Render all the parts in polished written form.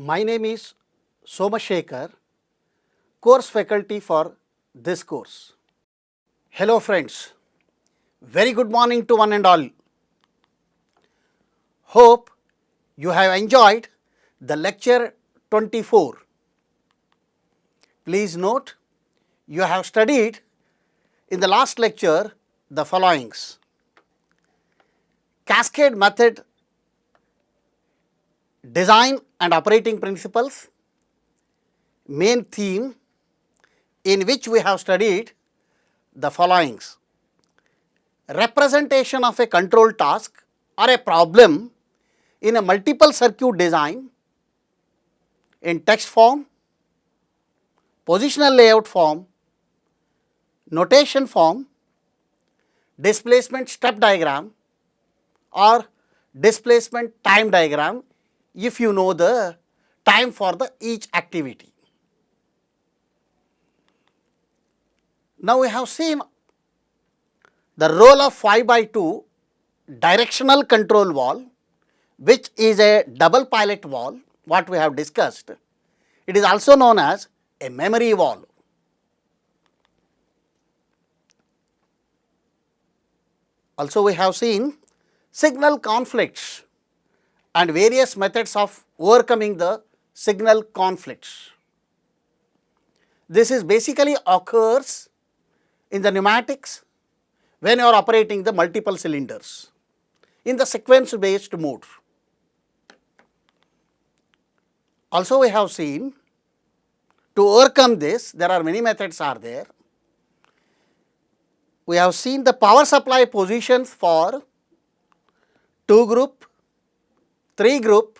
My name is Somashekar, course faculty for this course. Hello friends, very good morning to one and all. Hope you have enjoyed the lecture 24. Please note, you have studied in the last lecture the followings: cascade method, design and operating principles, main theme, in which we have studied the followings: representation of a control task or a problem in a multiple circuit design in text form, positional layout form, notation form, displacement step diagram or displacement time diagram if you know the time for the each activity. Now we have seen the role of 5/2 directional control valve, which is a double pilot valve, what we have discussed. It is also known as a memory valve. Also we have seen signal conflicts and various methods of overcoming the signal conflicts. This is basically occurs in the pneumatics when you are operating the multiple cylinders in the sequence based mode. Also we have seen to overcome this, there are many methods are there. We have seen the power supply positions for 2 group, 3 group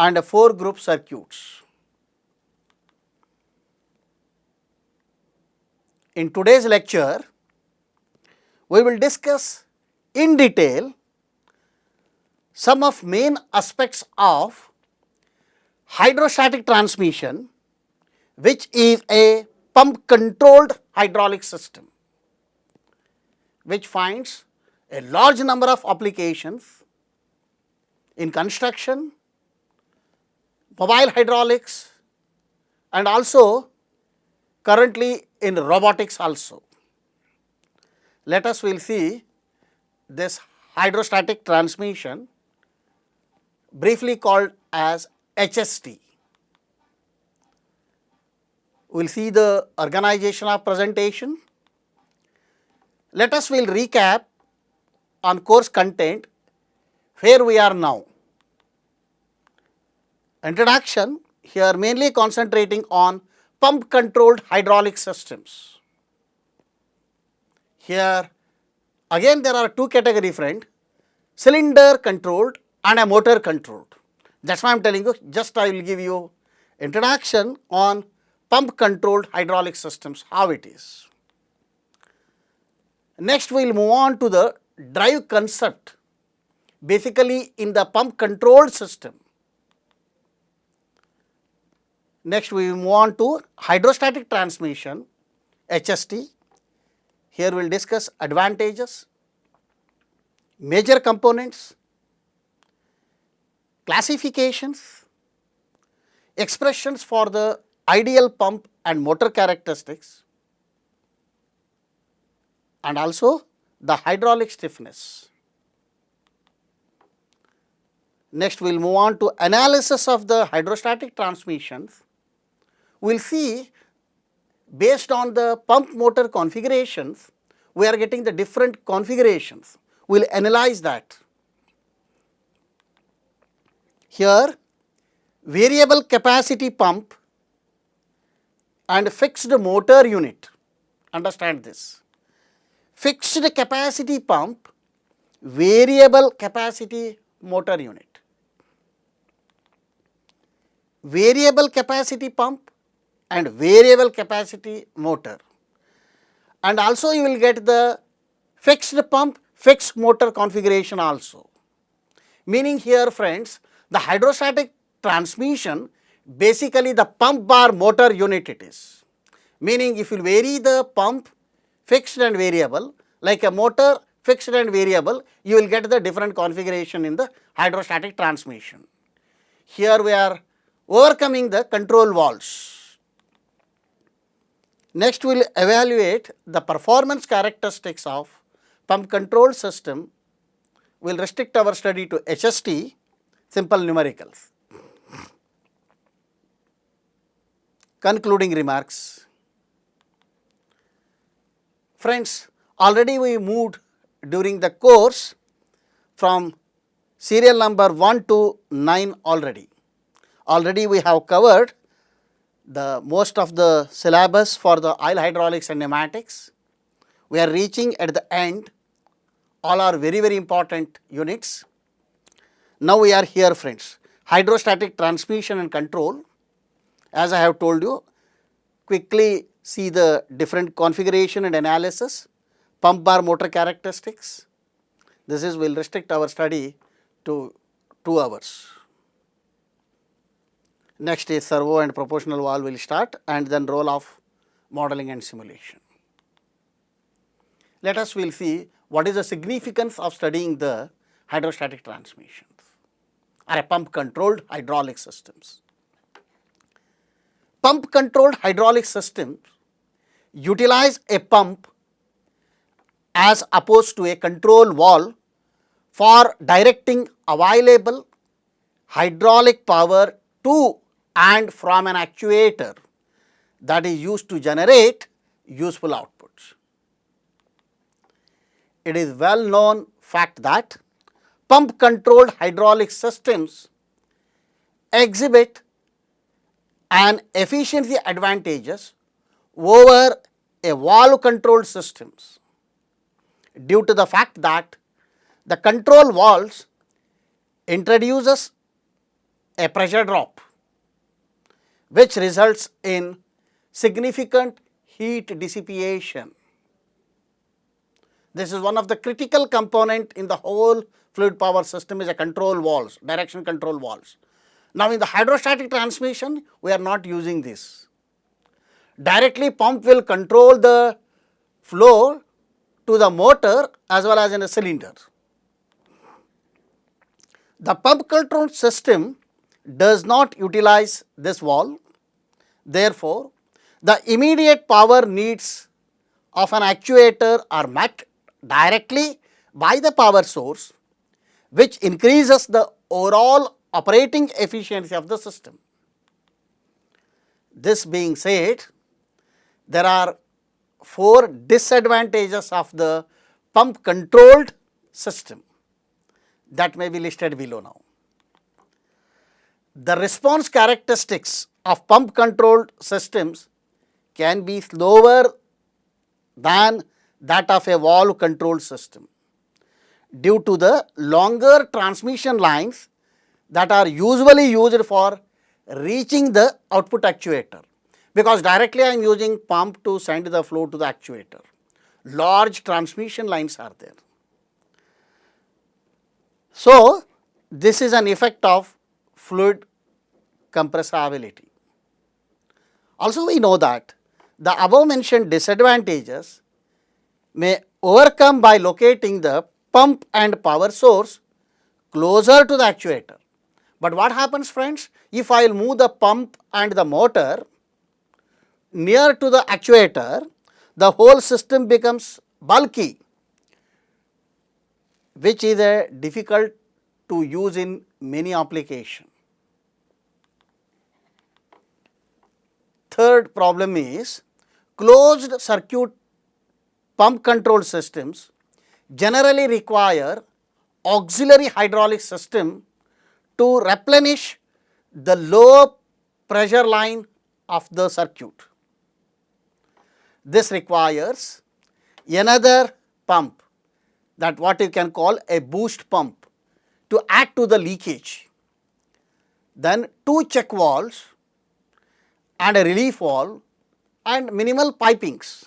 and 4 group circuits. In today's lecture, we will discuss in detail some of main aspects of hydrostatic transmission, which is a pump controlled hydraulic system, which finds a large number of applications in construction, mobile hydraulics and also currently in robotics also. Let us will see this hydrostatic transmission, briefly called as HST. We will see the organization of presentation. Let us will recap on course content where we are now. Introduction, here mainly concentrating on pump controlled hydraulic systems. Here again there are two category friend, cylinder controlled and a motor controlled. That is why I am telling you, just I will give you introduction on pump controlled hydraulic systems, how it is. Next we will move on to the drive concept, basically in the pump controlled system. Next we will move on to hydrostatic transmission, HST. Here we will discuss advantages, major components, classifications, expressions for the ideal pump and motor characteristics and also the hydraulic stiffness. Next we will move on to analysis of the hydrostatic transmissions. We will see based on the pump motor configurations, we are getting the different configurations. We will analyze that. Here variable capacity pump and fixed motor unit, understand this. Fixed capacity pump, variable capacity motor unit. Variable capacity pump and variable capacity motor, and also you will get the fixed pump, fixed motor configuration also. Meaning here friends, the hydrostatic transmission basically the pump bar motor unit it is. Meaning if you vary the pump fixed and variable, like a motor fixed and variable, you will get the different configuration in the hydrostatic transmission. Here we are overcoming the control valves. Next we will evaluate the performance characteristics of pump control system. We will restrict our study to HST, simple numericals. Concluding remarks. Friends, already we moved during the course from serial number 1 to 9 already. Already we have covered the most of the syllabus for the oil hydraulics and pneumatics. We are reaching at the end. All are very, very important units. Now we are here, friends. Hydrostatic transmission and control. As I have told you, quickly see the different configuration and analysis, pump bar motor characteristics. This is will restrict our study to 2 hours. Next is servo and proportional valve will start, and then role of modeling and simulation. Let us will see what is the significance of studying the hydrostatic transmissions or a pump controlled hydraulic systems. Pump controlled hydraulic systems utilize a pump as opposed to a control valve for directing available hydraulic power to and from an actuator that is used to generate useful outputs. It is well known fact that pump controlled hydraulic systems exhibit an efficiency advantages over a valve controlled systems due to the fact that the control valves introduces a pressure drop which results in significant heat dissipation. This is one of the critical component in the whole fluid power system is a control valves, direction control valves. Now in the hydrostatic transmission, we are not using this. Directly pump will control the flow to the motor as well as in a cylinder. The pump control system does not utilize this valve. Therefore, the immediate power needs of an actuator are met directly by the power source, which increases the overall operating efficiency of the system. This being said, there are 4 disadvantages of the pump controlled system that may be listed below now. The response characteristics of pump controlled systems can be slower than that of a valve controlled system due to the longer transmission lines that are usually used for reaching the output actuator, because directly I am using pump to send the flow to the actuator. Large transmission lines are there. So, this is an effect of fluid compressibility. Also we know that the above mentioned disadvantages may overcome by locating the pump and power source closer to the actuator. But what happens, friends, if I will move the pump and the motor near to the actuator, the whole system becomes bulky, which is difficult to use in many applications. Third problem is closed circuit pump control systems generally require auxiliary hydraulic system to replenish the low pressure line of the circuit. This requires another pump, that what you can call a boost pump, to add to the leakage. Then 2 check valves and a relief valve and minimal pipings,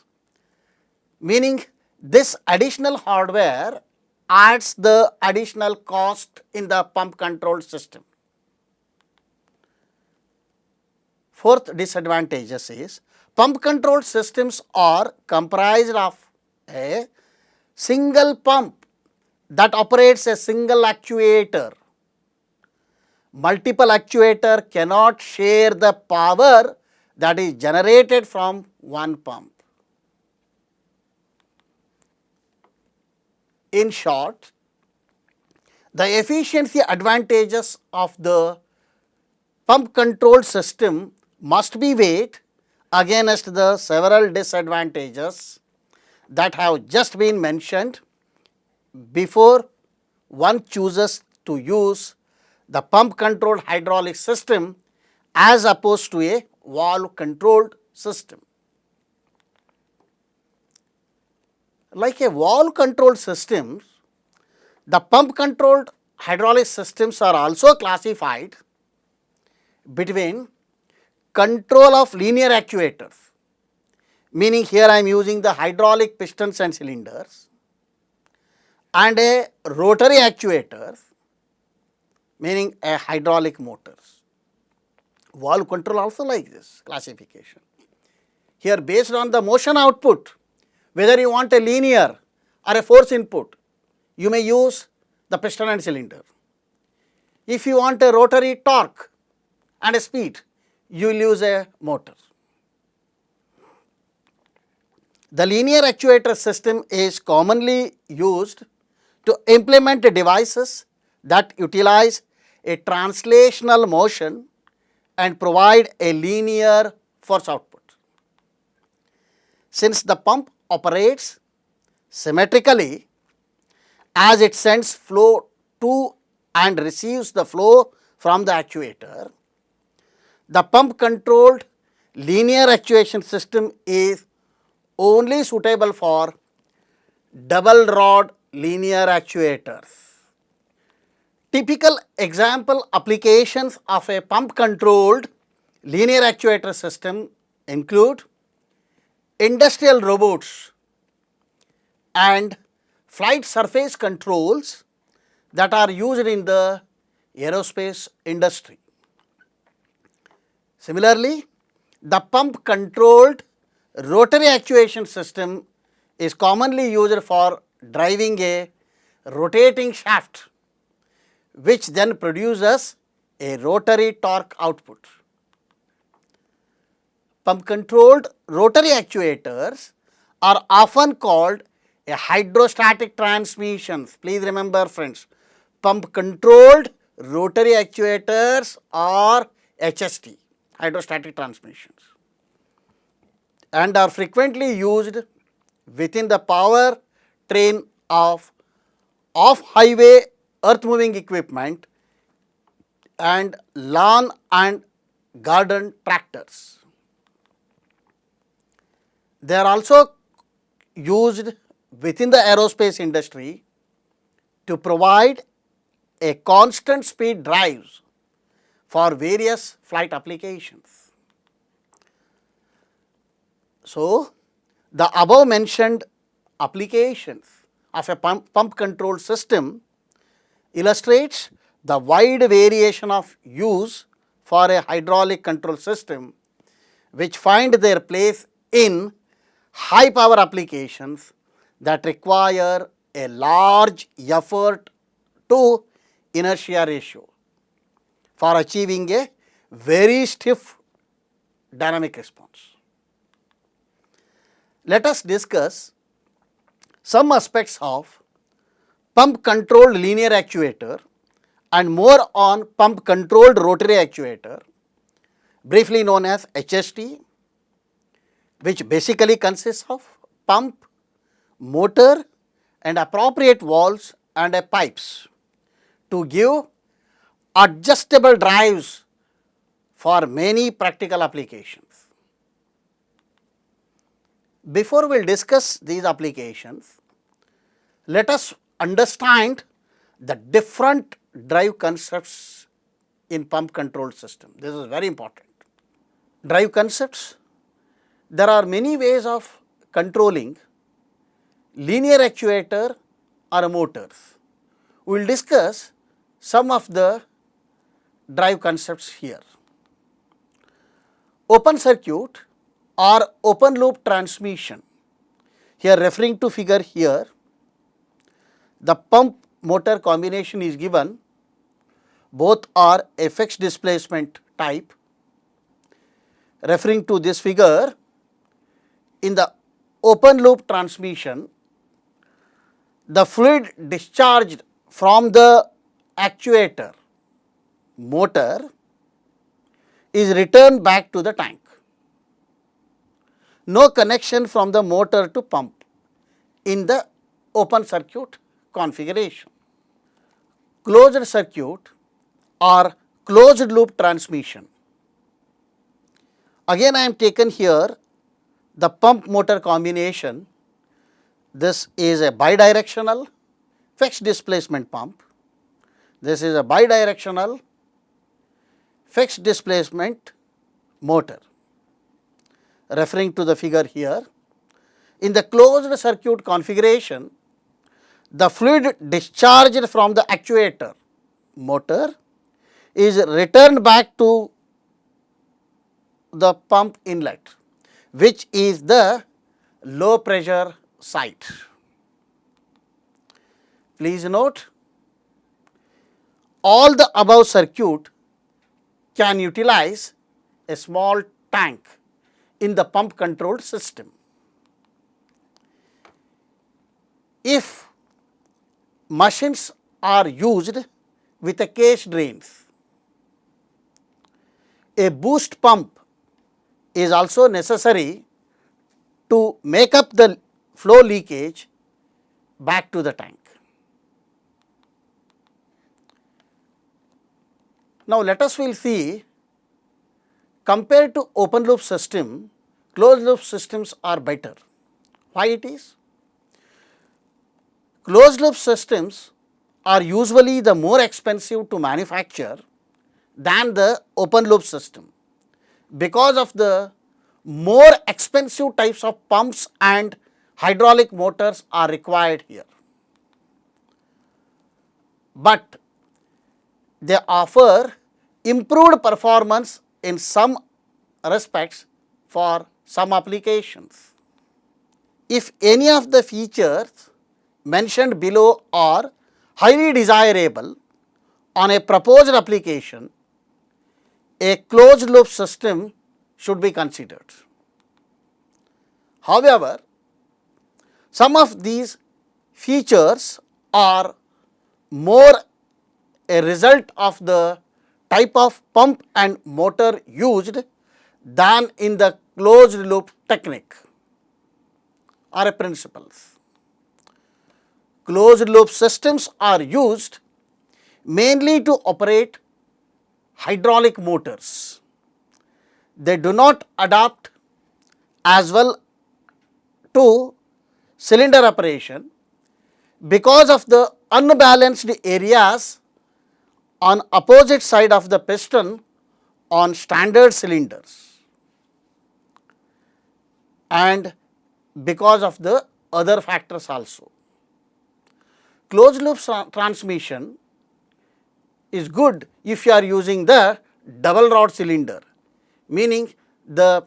meaning this additional hardware adds the additional cost in the pump control system. Fourth disadvantages is pump control systems are comprised of a single pump that operates a single actuator. multiple actuator cannot share the power that is generated from one pump. In short, the efficiency advantages of the pump control system must be weighed against the several disadvantages that have just been mentioned before one chooses to use the pump controlled hydraulic system as opposed to a valve controlled system. Like a valve controlled system, the pump controlled hydraulic systems are also classified between control of linear actuators, meaning here I am using the hydraulic pistons and cylinders, and a rotary actuators, meaning a hydraulic motors. Valve control also like this classification. Here based on the motion output, whether you want a linear or a force input, you may use the piston and cylinder. If you want a rotary torque and a speed, you will use a motor. The linear actuator system is commonly used to implement devices that utilize a translational motion and provide a linear force output. Since the pump operates symmetrically as it sends flow to and receives the flow from the actuator, the pump controlled linear actuation system is only suitable for double rod linear actuators. Typical example applications of a pump controlled linear actuator system include industrial robots and flight surface controls that are used in the aerospace industry. Similarly, the pump controlled rotary actuation system is commonly used for driving a rotating shaft, which then produces a rotary torque output. Pump controlled rotary actuators are often called a hydrostatic transmissions. Please remember friends, pump controlled rotary actuators are HST, hydrostatic transmissions, and are frequently used within the power train of off-highway earth moving equipment and lawn and garden tractors. They are also used within the aerospace industry to provide a constant speed drives for various flight applications. So, the above mentioned applications of a pump control system illustrates the wide variation of use for a hydraulic control system, which find their place in high power applications that require a large effort to inertia ratio for achieving a very stiff dynamic response. Let us discuss some aspects of pump controlled linear actuator and more on pump controlled rotary actuator, briefly known as HST, which basically consists of pump, motor and appropriate valves and pipes to give adjustable drives for many practical applications. Before we will discuss these applications, let us understand the different drive concepts in pump control system. This is very important. Drive concepts. There are many ways of controlling linear actuator or motors. We will discuss some of the drive concepts here. Open circuit or open loop transmission. Here referring to figure here, the pump motor combination is given Both are a fixed displacement type. Referring to this figure, in the open loop transmission, the fluid discharged from the actuator motor is returned back to the tank. No connection from the motor to pump in the open circuit configuration. Closed circuit or closed loop transmission. Again I am taken here the pump motor combination. This is a bidirectional fixed displacement pump. This is a bidirectional fixed displacement motor. Referring to the figure here, in the closed circuit configuration, the fluid discharged from the actuator motor is returned back to the pump inlet, which is the low pressure site. Please note, all the above circuit can utilize a small tank in the pump controlled system. If machines are used with a case drains, a boost pump is also necessary to make up the flow leakage back to the tank. Now, let us will see, compared to open loop system, closed loop systems are better. Why it is? Closed loop systems are usually the more expensive to manufacture than the open loop system because of the more expensive types of pumps and hydraulic motors are required here. But they offer improved performance in some respects for some applications. If any of the features mentioned below are highly desirable on a proposed application, a closed loop system should be considered. However, some of these features are more a result of the type of pump and motor used than in the closed loop technique or principles. Closed loop systems are used mainly to operate hydraulic motors. They do not adapt as well to cylinder operation because of the unbalanced areas on opposite side of the piston on standard cylinders and because of the other factors also. Closed loop transmission is good if you are using the double rod cylinder, meaning the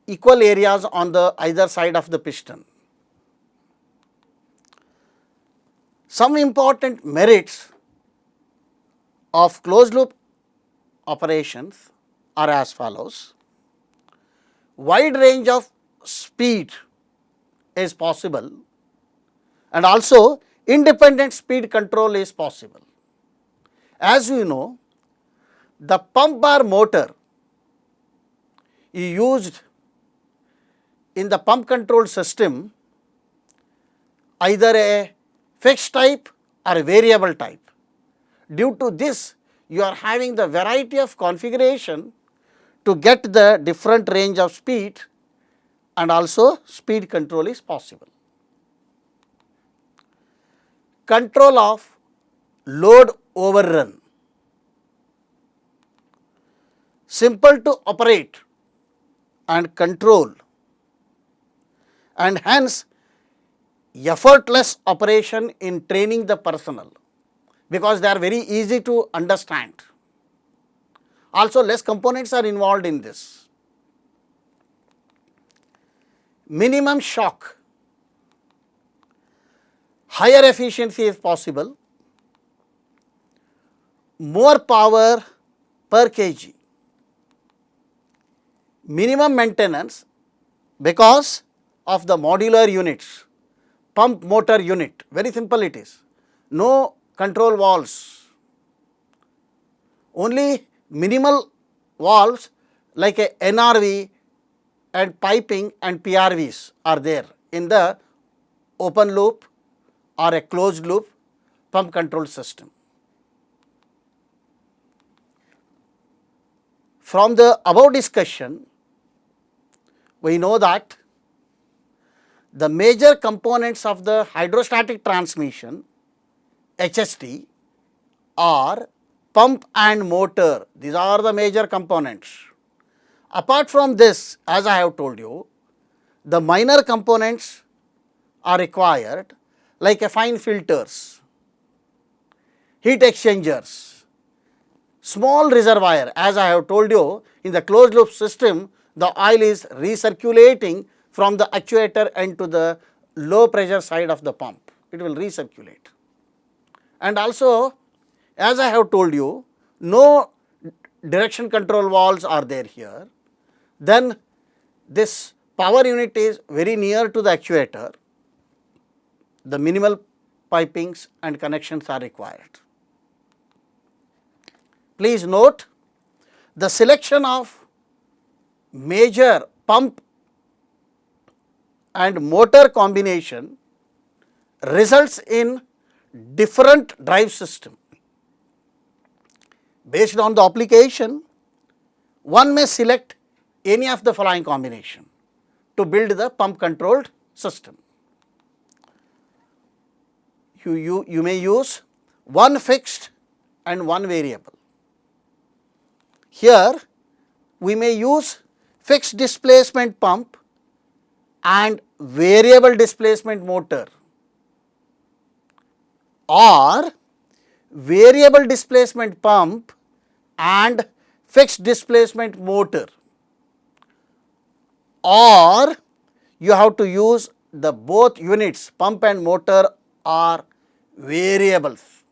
equal areas on the either side of the piston. Some important merits of closed loop operations are as follows. Wide range of speed is possible and also independent speed control is possible. As you know, the pump bar motor is used in the pump control system either a fixed type or a variable type. Due to this, you are having the variety of configuration to get the different range of speed and also speed control is possible. Control of load overrun. Simple to operate and control and hence effortless operation in training the personnel because they are very easy to understand. Also less components are involved in this. Minimum shock. Higher efficiency is possible. more power per kg. Minimum maintenance because of the modular units, pump motor unit, very simple it is, no control valves, only minimal valves like a NRV and piping and PRVs are there in the open loop or a closed loop pump control system. From the above discussion, we know that the major components of the hydrostatic transmission HST are pump and motor. These are the major components. Apart from this, as I have told you, the minor components are required like a fine filters, heat exchangers, small reservoir. As I have told you, in the closed loop system, the oil is recirculating from the actuator end to the low pressure side of the pump. It will recirculate. And also, as I have told you, no direction control valves are there here. Then this power unit is very near to the actuator. The minimal pipings and connections are required. Please note, the selection of major pump and motor combination results in different drive system. Based on the application, one may select any of the following combination to build the pump controlled system. You may use one fixed and one variable. Here we may use fixed displacement pump and variable displacement motor, or variable displacement pump and fixed displacement motor, or you have to use the both units, pump and motor are variables.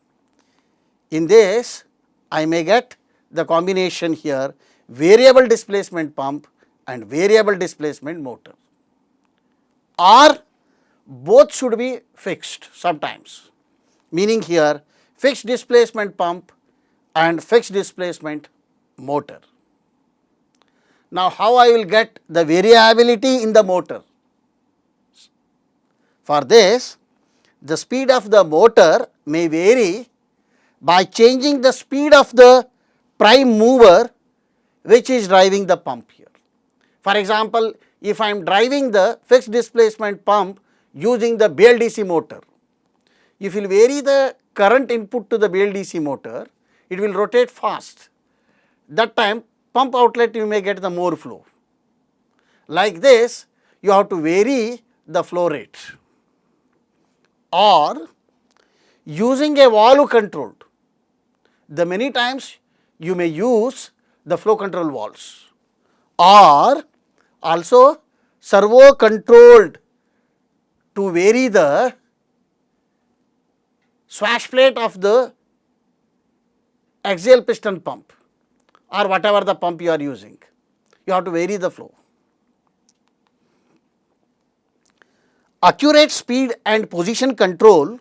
In this, I may get the combination here variable displacement pump and variable displacement motor, or both should be fixed sometimes, meaning here fixed displacement pump and fixed displacement motor. Now, how I will get the variability in the motor? For this, the speed of the motor may vary by changing the speed of the prime mover which is driving the pump here. For example, if I am driving the fixed displacement pump using the BLDC motor, if you will vary the current input to the BLDC motor, it will rotate fast. That time pump outlet you may get the more flow. Like this, you have to vary the flow rate, or using a valve controlled, the many times you may use the flow control valves, or also servo controlled to vary the swash plate of the axial piston pump or whatever the pump you are using. You have to vary the flow. Accurate speed and position control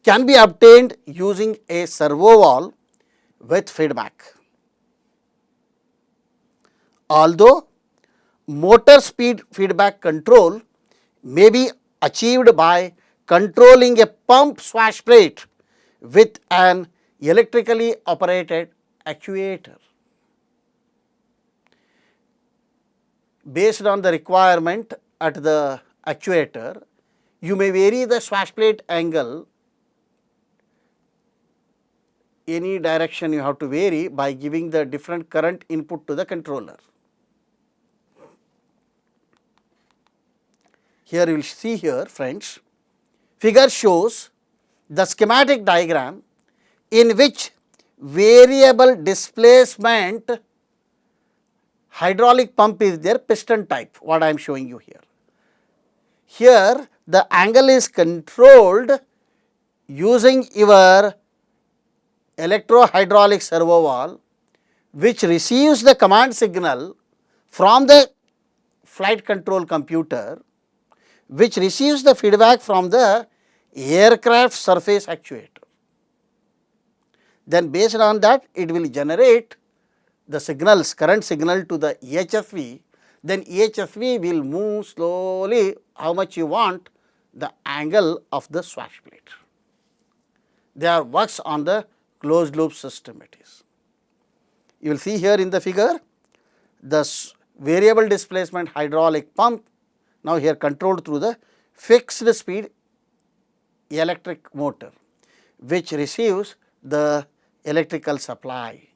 can be obtained using a servo valve with feedback. Although motor speed feedback control may be achieved by controlling a pump swash plate with an electrically operated actuator. Based on the requirement at the actuator, you may vary the swash plate angle. Any direction you have to vary by giving the different current input to the controller. Here you will see here, friends, figure shows the schematic diagram in which variable displacement hydraulic pump is there, piston type, what I am showing you here. Here the angle is controlled using your electro-hydraulic servo valve which receives the command signal from the flight control computer, which receives the feedback from the aircraft surface actuator. Then based on that, it will generate the signals, current signal to the EHFV, then EHFV will move slowly how much you want the angle of the swash plate. They works on the closed loop system it is. You will see here in the figure the variable displacement hydraulic pump, now here controlled through the fixed speed electric motor which receives the electrical supply.